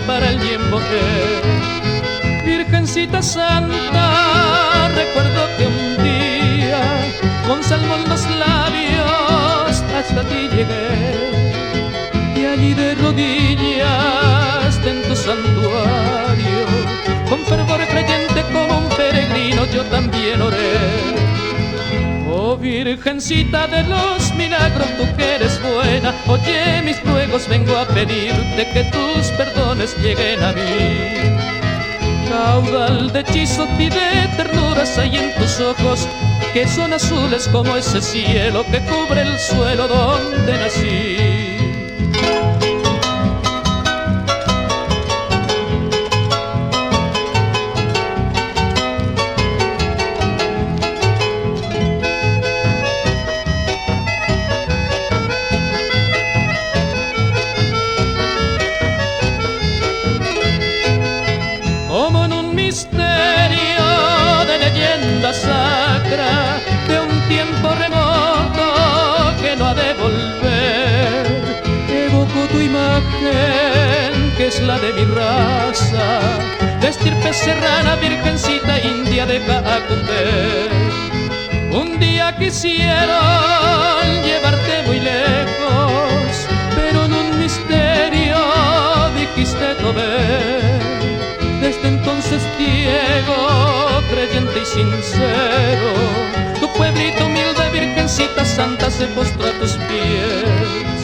para el Yemboé. Virgencita Santa, recuerdo que un día con salmo en los labios hasta ti llegué, y allí de rodillas en tu santuario, con fervor creyente como un peregrino yo también oré. Oh Virgencita de los milagros, tú que eres buena, oye mis ruegos, vengo a pedirte que tus perdones lleguen a mí. Caudal de hechizos y de ternuras hay en tus ojos, que son azules como ese cielo que cubre el suelo donde nací. Como en un misterio de leyenda sacra, de un tiempo remoto que no ha de volver, evoco tu imagen, que es la de mi raza, de estirpe serrana, virgencita india de Caacumbé. Un día quisieron llevarte muy lejos, pero en un misterio dijiste no ver. Desde entonces ciego, creyente y sincero, tu pueblito humilde, Virgencita Santa, se postró a tus pies.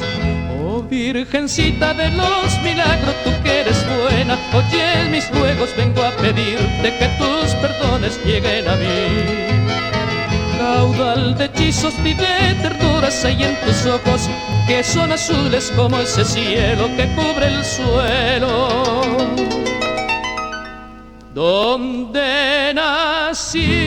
Oh Virgencita de los milagros, tú que eres buena, oye mis ruegos, vengo a pedirte que tus perdones lleguen a mí. Caudal de hechizos y de ternuras hay en tus ojos, que son azules como ese cielo que cubre el suelo donde nací.